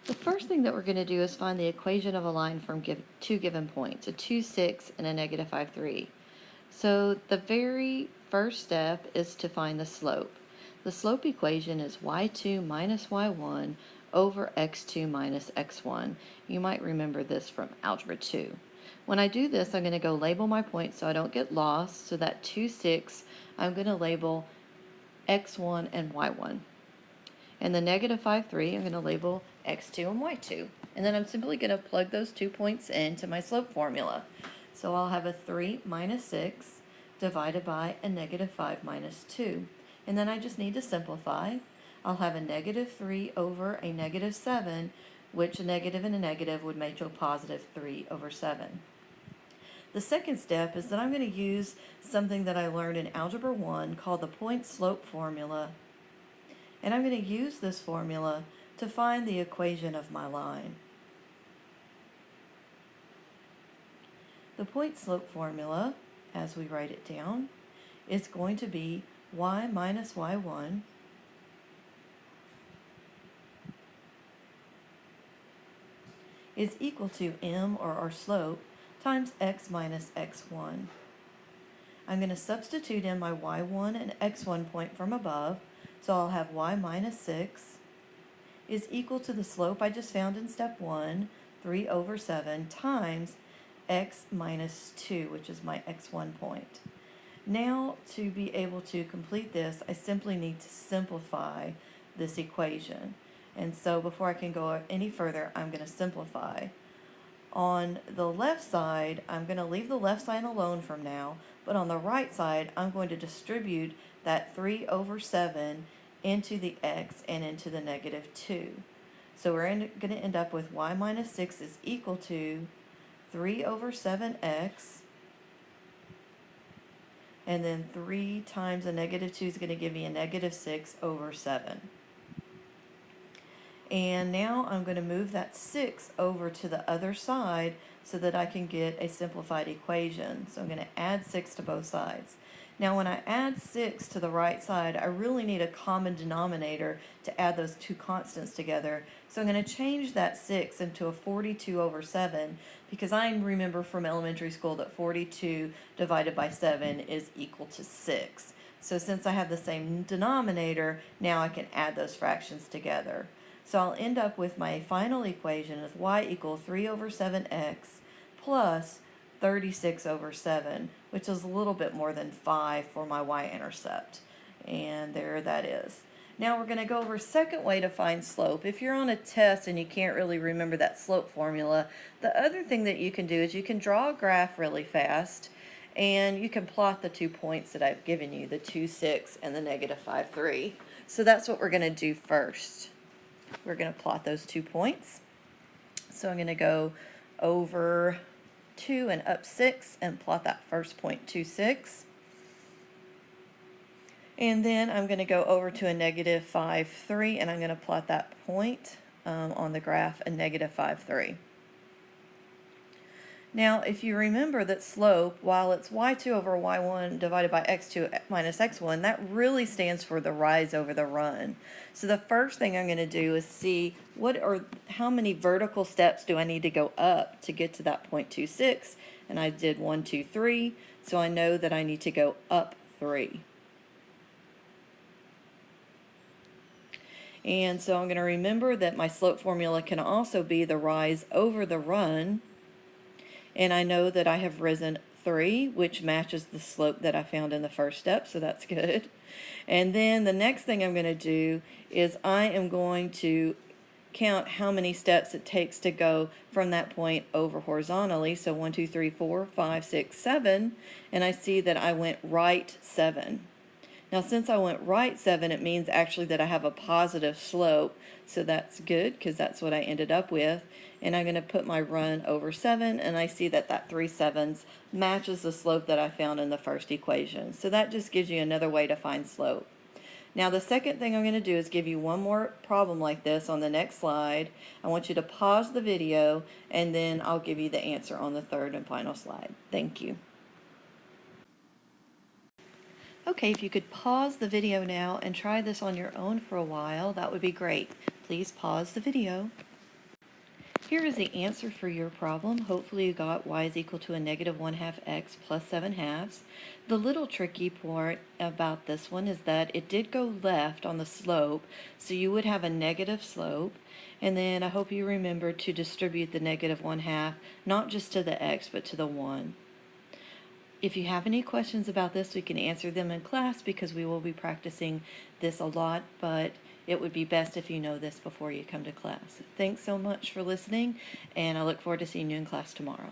The first thing that we're going to do is find the equation of a line from two given points, a 2, 6, and a negative 5, 3. So the very first step is to find the slope. The slope equation is y2 minus y1 over x2 minus x1. You might remember this from Algebra 2. When I do this, I'm going to go label my points so I don't get lost. So that 2, 6, I'm going to label x1 and y1. And the negative 5, 3, I'm going to label x2 and y2. And then I'm simply going to plug those 2 points into my slope formula. So I'll have a 3 minus 6 divided by a negative 5 minus 2. And then I just need to simplify. I'll have a negative 3 over a negative 7, which a negative and a negative would make a positive 3 over 7. The second step is that I'm going to use something that I learned in Algebra 1 called the point-slope formula. And I'm going to use this formula to find the equation of my line. The point-slope formula, as we write it down, is going to be y minus y1 is equal to m, or our slope, times x minus x1. I'm going to substitute in my y1 and x1 point from above, so I'll have y minus 6 is equal to the slope I just found in step 1, 3 over 7, times x minus 2, which is my x1 point. Now, to be able to complete this, I simply need to simplify this equation. And so before I can go any further, I'm going to simplify. On the left side, I'm going to leave the left sign alone from now, but on the right side, I'm going to distribute that 3 over 7 into the x and into the negative 2. So we're going to end up with y minus 6 is equal to 3 over 7x, and then 3 times a negative 2 is going to give me a negative 6 over 7. And now I'm going to move that 6 over to the other side so that I can get a simplified equation. So I'm going to add 6 to both sides. Now when I add 6 to the right side, I really need a common denominator to add those two constants together. So I'm going to change that 6 into a 42 over 7 because I remember from elementary school that 42 divided by 7 is equal to 6. So since I have the same denominator, now I can add those fractions together. So I'll end up with my final equation of y equals 3 over 7x plus 36 over 7, which is a little bit more than 5 for my y-intercept. And there that is. Now we're going to go over a second way to find slope. If you're on a test and you can't really remember that slope formula, the other thing that you can do is you can draw a graph really fast and you can plot the 2 points that I've given you, the 2, 6 and the negative 5, 3. So that's what we're going to do first. We're going to plot those 2 points. So I'm going to go over 2 and up 6 and plot that first point, 2, 6. And then I'm going to go over to a negative 5, 3, and I'm going to plot that point on the graph, a negative 5, 3. Now, if you remember that slope, while it's y2 over y1 divided by x2 minus x1, that really stands for the rise over the run. So the first thing I'm going to do is see how many vertical steps do I need to go up to get to that 0.26, and I did 1, 2, 3, so I know that I need to go up 3. And so I'm going to remember that my slope formula can also be the rise over the run. And I know that I have risen 3, which matches the slope that I found in the first step, so that's good. And then the next thing I'm going to do is I am going to count how many steps it takes to go from that point over horizontally. So 1, 2, 3, 4, 5, 6, 7, and I see that I went right 7. Now since I went right 7, it means actually that I have a positive slope, so that's good because that's what I ended up with. And I'm going to put my run over 7, and I see that that 3 7s matches the slope that I found in the first equation. So that just gives you another way to find slope. Now the second thing I'm going to do is give you one more problem like this on the next slide. I want you to pause the video, and then I'll give you the answer on the third and final slide. Thank you. Okay, if you could pause the video now and try this on your own for a while, that would be great. Please pause the video. Here is the answer for your problem. Hopefully you got y is equal to a negative 1/2 x plus 7/2. The little tricky part about this one is that it did go left on the slope, so you would have a negative slope. And then I hope you remember to distribute the negative 1/2, not just to the x, but to the 1. If you have any questions about this, we can answer them in class because we will be practicing this a lot, but it would be best if you know this before you come to class. Thanks so much for listening, and I look forward to seeing you in class tomorrow.